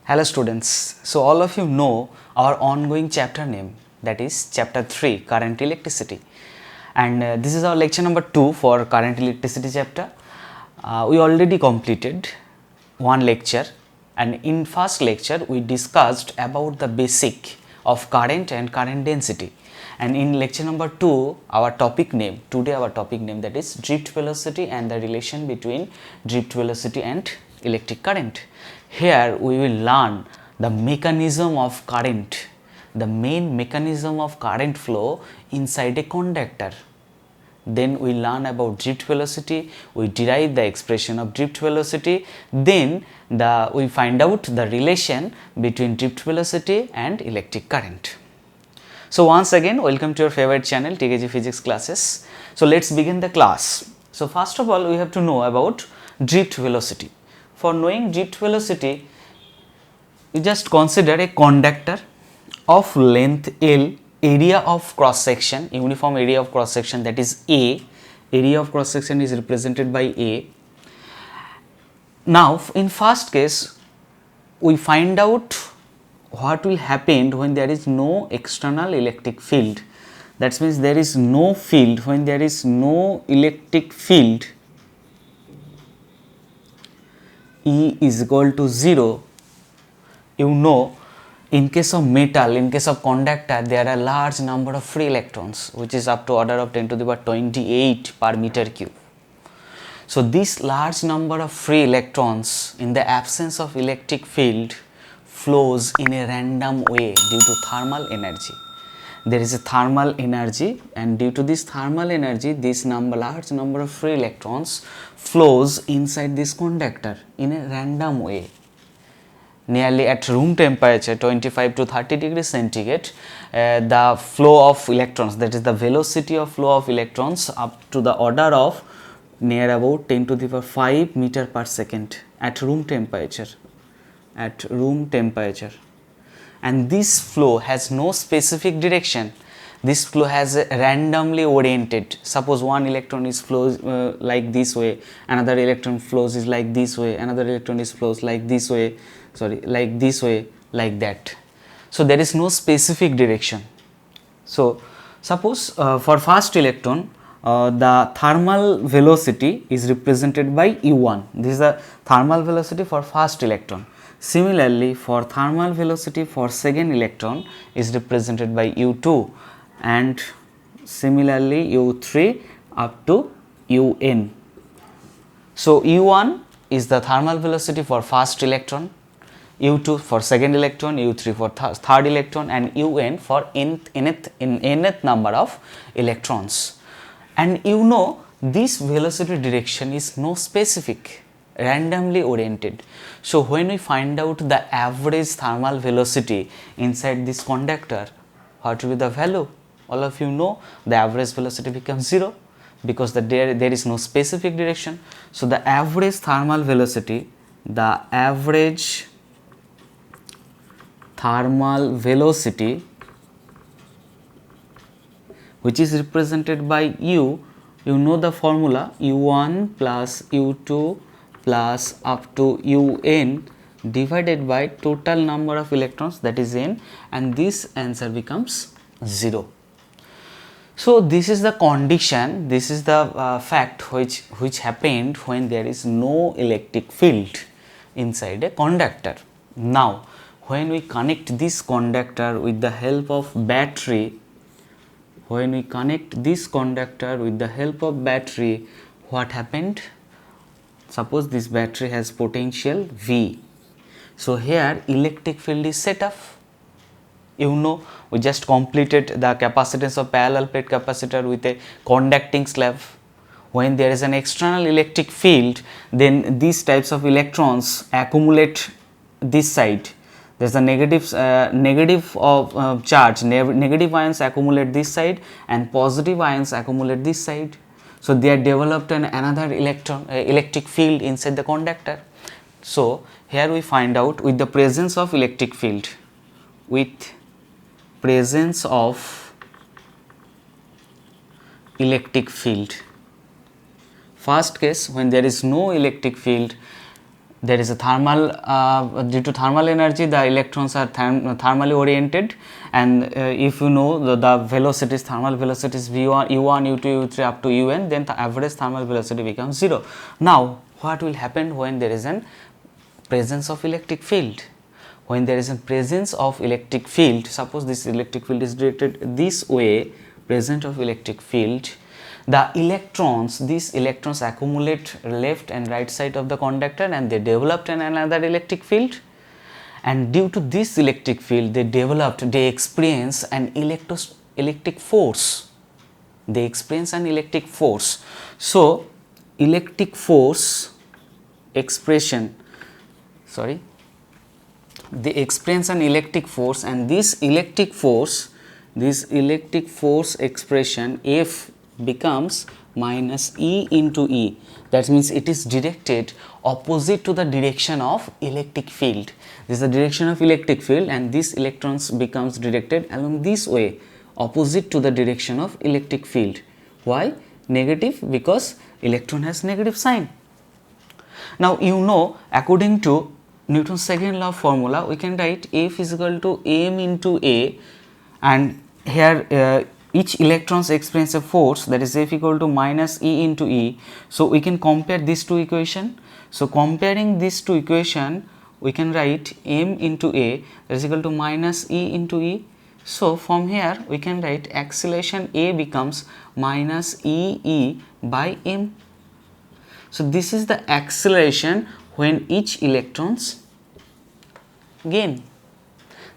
Hello students, so all of you know our ongoing chapter name, that is chapter 3, current electricity, and this is our lecture number 2 for current electricity chapter. We already completed one lecture, and in first lecture we discussed about the basic of current and current density, and in lecture number 2 our topic name, that is drift velocity and the relation between drift velocity and electric current. Here we will learn the mechanism of current, the main mechanism of current flow inside a conductor. Then we learn about drift velocity, we derive the expression of drift velocity, then we find out the relation between drift velocity and electric current. So once again, welcome to your favorite channel TKG Physics classes. So let's begin the class. So first of all, we have to know about drift velocity. For knowing drift velocity, you just consider a conductor of length L, area of cross section, uniform area of cross section, that is A. Area of cross section is represented by A. Now in first case, we find out what will happen when there is no external electric field. That means there is no field. When there is no electric field, E is equal to 0. You know, in case of metal, in case of conductor, there are large number of free electrons, which is up to order of 10 to the power 28 per meter cube. So this large number of free electrons in the absence of electric field flows in a random way due to thermal energy. There is a thermal energy, and due to this thermal energy, this large number of free electrons flows inside this conductor in a random way. Nearly at room temperature 25 to 30 degrees centigrade, the flow of electrons, that is the velocity of flow of electrons, up to the order of near about 10 to the power 5 meter per second at room temperature. And this flow has no specific direction. This flow has a randomly oriented. Suppose one electron is flows like this way, another electron flows is like this way, another electron is flows like this way, like this way, like that. So there is no specific direction. So suppose for first electron, the thermal velocity is represented by U1. This is the thermal velocity for first electron. Similarly, for thermal velocity for second electron is represented by U2, and similarly U3 up to Un. So U1 is the thermal velocity for first electron, U2 for second electron, U3 for third electron, and Un for nth number of electrons. And you know, this velocity direction is no specific, randomly oriented. So when we find out the average thermal velocity inside this conductor, what will be the value? All of you know the average velocity becomes 0 because there is no specific direction. So the average thermal velocity, which is represented by U, you know the formula U1 plus U2 plus up to Un divided by total number of electrons, that is N, and this answer becomes 0. So this is the condition, this is the fact which happened when there is no electric field inside a conductor. Now when we connect this conductor with the help of battery, what happened? Suppose this battery has potential V. So here electric field is set up. You know, we just completed the capacitance of parallel plate capacitor with a conducting slab. When there is an external electric field, then these types of electrons accumulate this side. There is a negative charge, negative ions accumulate this side and positive ions accumulate this side. So they are developed another electric field inside the conductor. So here we find out with the presence of electric field, first case when there is no electric field, there is a thermal, due to thermal energy the electrons are thermally oriented, and if you know the velocities, thermal velocities v1, u1, u2, u3 up to un, then the average thermal velocity becomes 0. Now what will happen when there is an presence of electric field? When there is a presence of electric field, suppose this electric field is directed this way, presence of electric field, the electrons, these electrons accumulate left and right side of the conductor and they developed another electric field, and due to this electric field they experience an electric force. They experience an electric force. So electric force expression, they experience an electric force, and this electric force expression F becomes minus E into E. That means it is directed opposite to the direction of electric field. This is the direction of electric field, and this electrons becomes directed along this way, opposite to the direction of electric field. Why negative? Because electron has negative sign. Now you know, according to Newton's second law formula, we can write F is equal to m into A, and here each electrons experience a force, that is F equal to minus E into E. So we can compare these two equation. So comparing these two equation, we can write m into A, that is equal to minus E into E. So from here we can write acceleration A becomes minus E by m. So this is the acceleration when each electrons gain.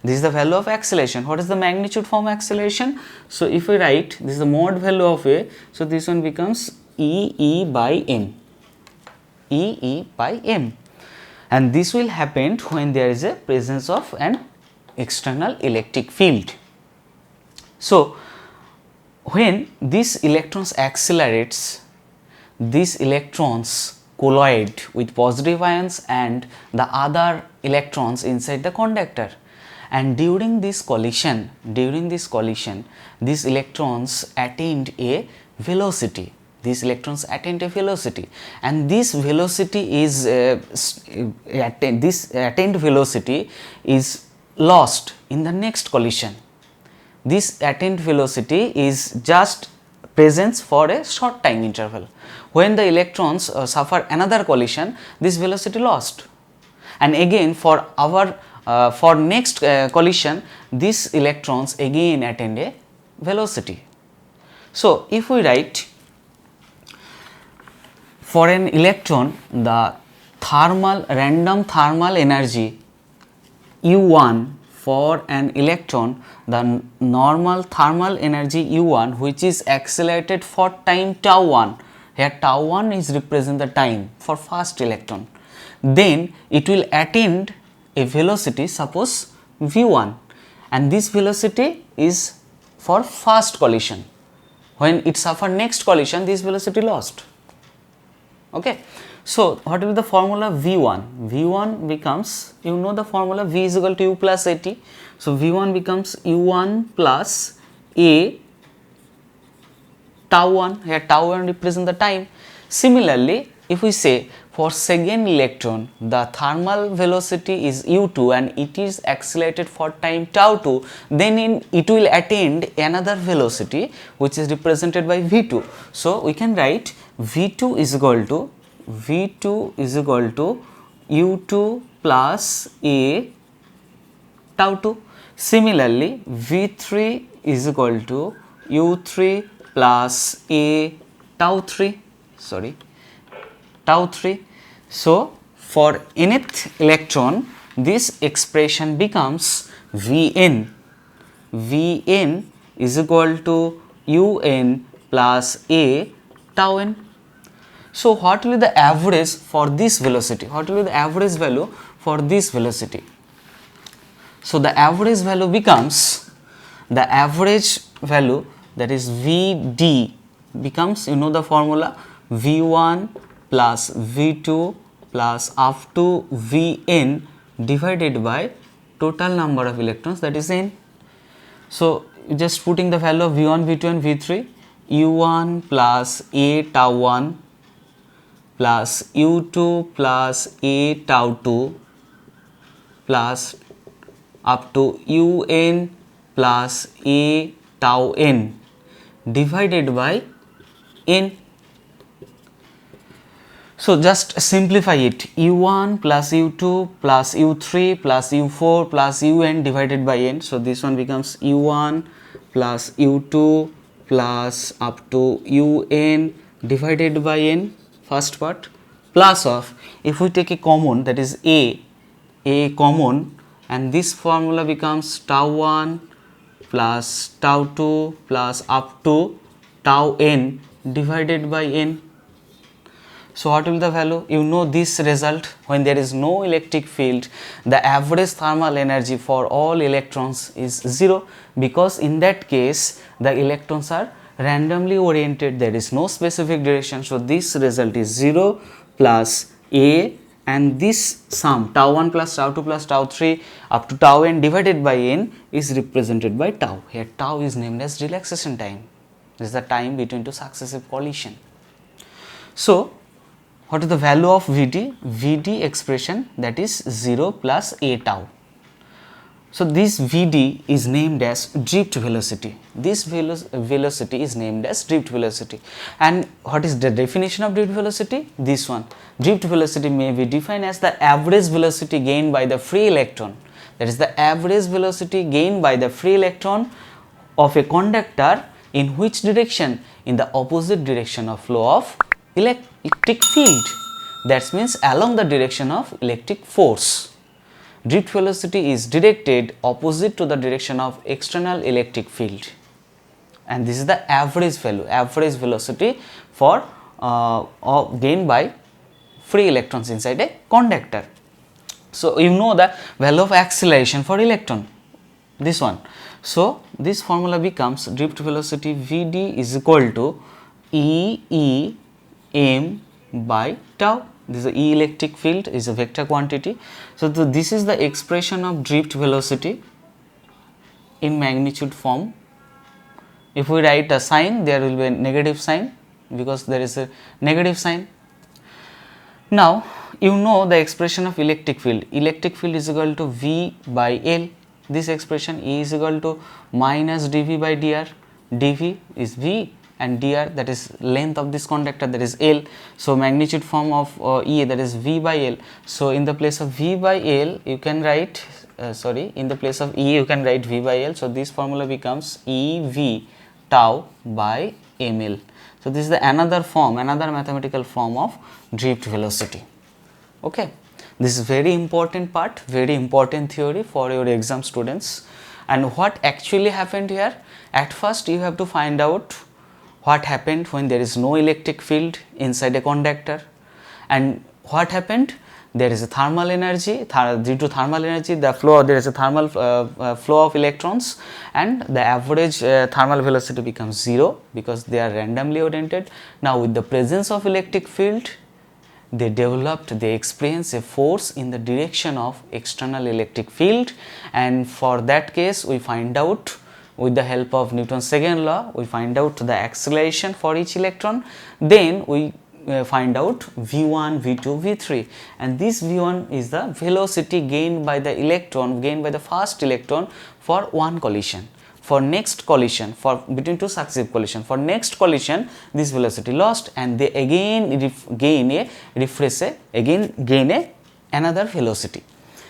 This is the value of acceleration. What is the magnitude from acceleration? So if we write this is the mod value of A, so this one becomes E by m. E by m. And this will happen when there is a presence of an external electric field. So when these electrons accelerates, these electrons collide with positive ions and the other electrons inside the conductor, and during this collision these electrons attained a velocity. And this velocity is this attained velocity is lost in the next collision. This attained velocity is just presence for a short time interval. When the electrons suffer another collision, this velocity lost, and again for next collision, these electrons again attain a velocity. So if we write for an electron, the random thermal energy U1, for an electron the normal thermal energy U1, which is accelerated for time tau 1, here tau 1 is represent the time for fast electron, then it will attain a velocity, suppose v1, and this velocity is for fast collision. When it suffer next collision, this velocity lost. Okay. So what will be the formula v1? V1 becomes, you know the formula, v is equal to u plus at. So v1 becomes u1 plus a tau 1, here tau 1 represent the time. Similarly, if we say for second electron the thermal velocity is u2 and it is accelerated for time tau 2, then it will attain another velocity which is represented by v2. So we can write v2 is equal to u2 plus a tau 2. Similarly, v3 is equal to u3 plus a tau 3. So for nth electron, this expression becomes Vn is equal to un plus a tau n. So what will be the average for this velocity? What will be the average value for this velocity? So the average value becomes, the average value, that is Vd, becomes, you know the formula, V1 plus V2 plus up to Vn divided by total number of electrons, that is n. So just putting the value of V1, V2 and V3, U1 plus A tau 1 plus u2 plus a tau 2 plus up to un plus a tau n divided by n. So just simplify it, u1 plus u2 plus u3 plus u4 plus un divided by n. So this one becomes u1 plus u2 plus up to un divided by n, first part, plus of, if we take a common, that is a common, and this formula becomes tau 1 plus tau 2 plus up to tau n divided by n. So what will be the value? You know this result, when there is no electric field, the average thermal energy for all electrons is 0, because in that case the electrons are randomly oriented, there is no specific direction. So this result is 0 plus a, and this sum tau 1 plus tau 2 plus tau 3 up to tau n divided by n is represented by tau. Here tau is named as relaxation time. This is the time between two successive collision. So what is the value of Vd? Vd expression, that is 0 plus a tau. So this Vd is named as drift velocity. This velocity is named as drift velocity. And what is the definition of drift velocity? This one. Drift velocity may be defined as the average velocity gained by the free electron. That is the average velocity gained by the free electron of a conductor in which direction? In the opposite direction of flow of electric field. That means along the direction of electric force. Drift velocity is directed opposite to the direction of external electric field, and this is the average value, average velocity for gained by free electrons inside a conductor. So you know the value of acceleration for electron, this one. So this formula becomes drift velocity Vd is equal to E m by tau. This is a E electric field, is a vector quantity. So this is the expression of drift velocity in magnitude form. If we write a sign, there will be a negative sign, because there is a negative sign. Now you know the expression of electric field. Electric field is equal to V by L. This expression E is equal to minus dV by dr. dV is V and dr, that is length of this conductor, that is L. So magnitude form of E, that is V by L. So in the place of V by L you can write in the place of E you can write V by L. So this formula becomes EV tau by ml. So this is the another form, another mathematical form of drift velocity. Okay, this is very important part, very important theory for your exam students. And what actually happened here? At first you have to find out what happened when there is no electric field inside a conductor, and what happened, there is a thermal energy, due to thermal energy the flow, there is a thermal flow of electrons, and the average thermal velocity becomes 0 because they are randomly oriented. Now with the presence of electric field, they experience a force in the direction of external electric field, and for that case we find out, with the help of Newton's second law, we find out the acceleration for each electron. Then we find out v1, v2, v3, and this v1 is the velocity gained by the electron, gained by the first electron for one collision. For next collision, for between two successive collision, for next collision this velocity lost, and they again gain another velocity.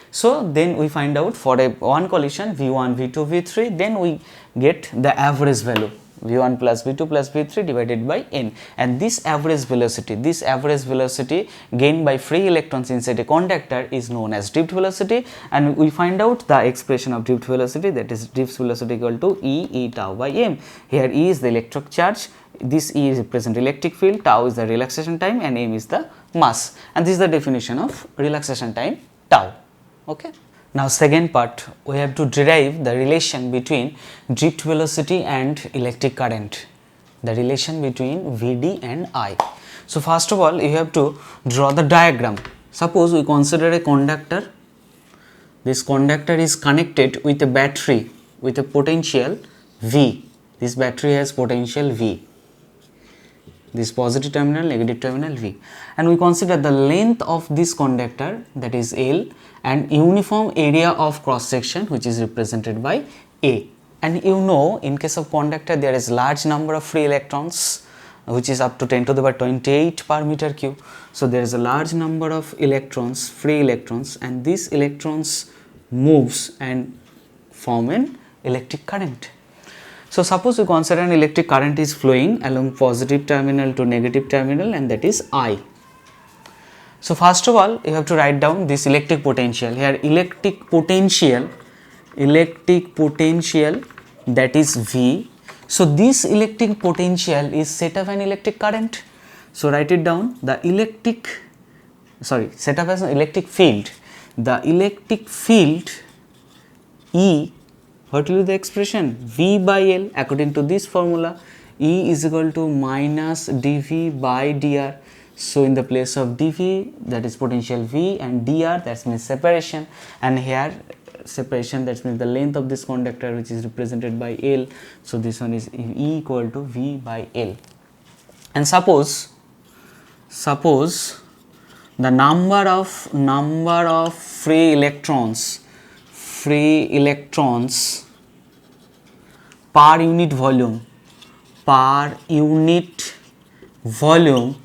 So then we find out for a one collision v1, v2, v3, then we get the average value v1 plus v2 plus v3 divided by n, and this average velocity gained by free electrons inside a conductor is known as drift velocity. And we find out the expression of drift velocity, that is drift velocity equal to E tau by m. Here E is the electric charge, this E represents electric field, tau is the relaxation time, and m is the mass, and this is the definition of relaxation time tau. Okay. Now second part, we have to derive the relation between drift velocity and electric current, the relation between Vd and I. So first of all you have to draw the diagram. Suppose we consider a conductor. This conductor is connected with a battery with a potential V. This battery has potential V. this positive terminal, negative terminal V, and we consider the length of this conductor, that is L, and uniform area of cross section, which is represented by A. And you know, in case of conductor there is large number of free electrons, which is up to 10 to the power 28 per meter cube. So there is a large number of electrons, free electrons, and these electrons moves and form an electric current. So suppose we consider an electric current is flowing along positive terminal to negative terminal, and that is I. So first of all, you have to write down this electric potential. Here electric potential that is V. So this electric potential is set of an electric current. So write it down, the set up as an electric field. The electric field E, what will be the expression? V by L, according to this formula. E is equal to minus dV by dr. So in the place of dV, that is potential V, and dr, that means separation, and here separation, that means the length of this conductor, which is represented by L. So this one is E equal to V by L. And suppose the number of free electrons per unit volume,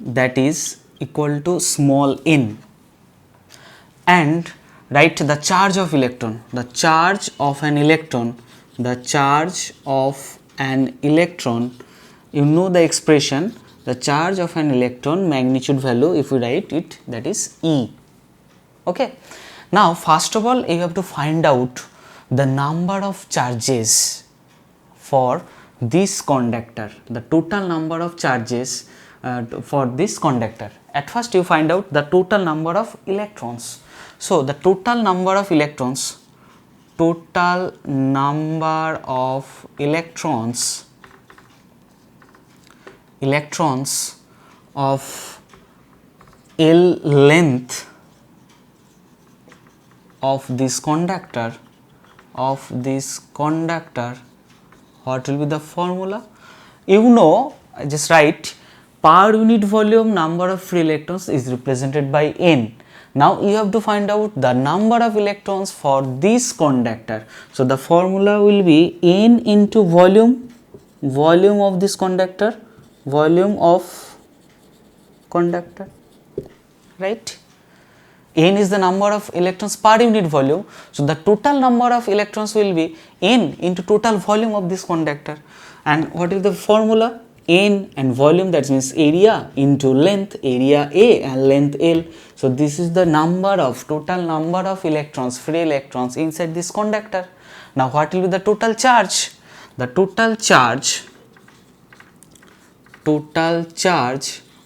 that is equal to small n, and write the charge of electron. The charge of an electron, you know the expression, the charge of an electron magnitude value, if we write it, that is E. Okay. Now first of all, you have to find out the number of charges for this conductor, the total number of charges for this conductor. At first you find out the total number of electrons. So the total number of electrons of L length of this conductor, what will be the formula? You know, just write, per unit volume number of free electrons is represented by N. Now you have to find out the number of electrons for this conductor. So the formula will be N into volume of this conductor, right? N is the number of electrons per unit volume. So the total number of electrons will be N into total volume of this conductor. And what is the formula? N and volume, that means area into length, area A and length L. So this is the total number of electrons, free electrons inside this conductor. Now what will be the total charge? The total charge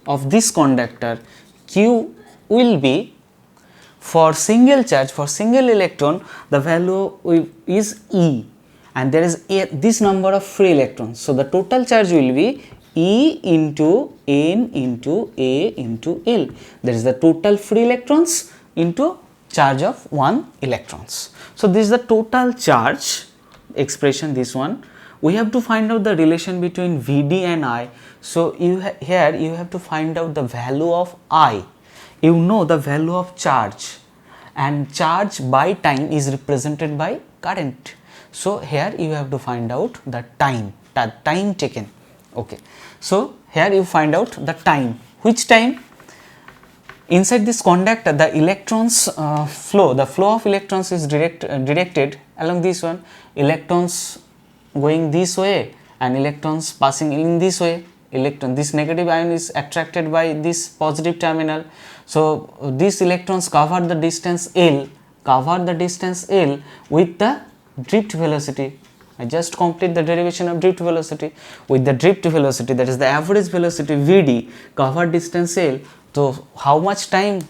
of this conductor Q will be, for single charge, for single electron, the value is E, and there is this number of free electrons. So the total charge will be E into N into A into L. That is the total free electrons into charge of 1 electrons. So this is the total charge expression, this one. We have to find out the relation between Vd and I. So here you have to find out the value of I. You know the value of charge, and charge by time is represented by current. So here you have to find out the time taken. Okay. So here you find out the time. Which time? Inside this conductor, the electrons the flow of electrons is directed along this one. Electrons going this way and electrons passing in this way. This negative ion is attracted by this positive terminal. So these electrons cover the distance L with the drift velocity. I just complete the derivation of drift velocity. With the drift velocity, that is the average velocity Vd, cover distance L. So how much time?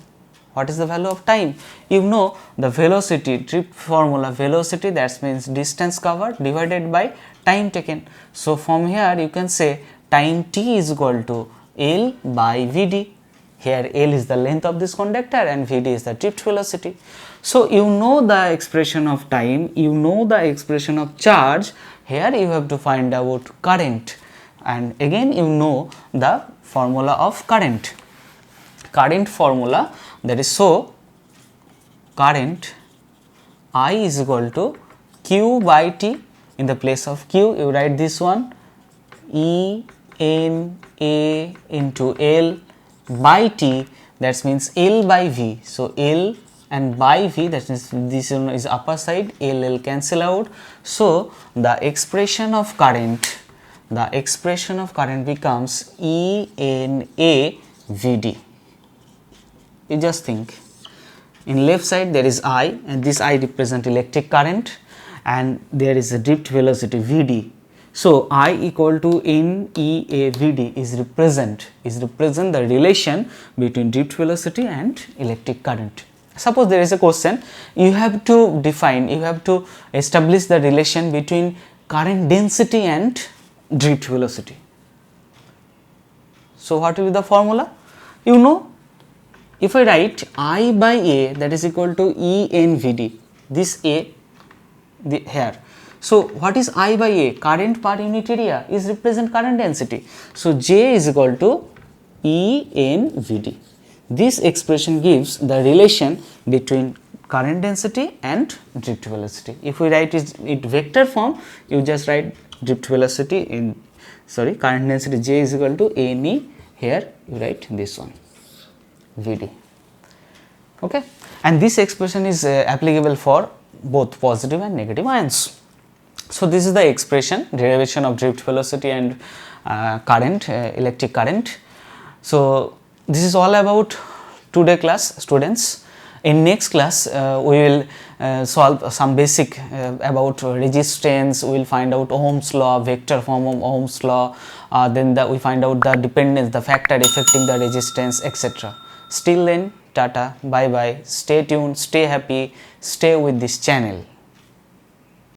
What is the value of time? You know the velocity, drift formula, velocity, that means distance covered divided by time taken. So from here you can say time t is equal to L by Vd. Here L is the length of this conductor and Vd is the drift velocity. So you know the expression of time, you know the expression of charge. Here you have to find out current. and again you know the formula of current formula, that is, so current I is equal to Q by T. In the place of Q you write this one, E N A into L by T, that means L by V. So L and by V, that means this one is upper side, L cancel out. So the expression of current becomes E N A V D. You just think, in left side there is I, and this I represent electric current, and there is a drift velocity V D. So I equal to N E A V D is represent the relation between drift velocity and electric current. Suppose there is a question, you have to establish the relation between current density and drift velocity. So what will be the formula? You know, if I write I by A, that is equal to E N V D, this A here. So what is I by A? Current per unit area is represent current density. So J is equal to E N V D. This expression gives the relation between current density and drift velocity. If we write it in vector form, you just write drift velocity in current density J is equal to N E, here you write this one V D. Okay, and this expression is applicable for both positive and negative ions. So this is the expression, derivation of drift velocity and current, electric current. So this is all about today class, students. In next class we will solve some basic about resistance. We will find out Ohm's law, vector form of Ohm's law, then we find out the dependence, the factor affecting the resistance, etc. Still then, tata, bye bye, stay tuned, stay happy, stay with this channel.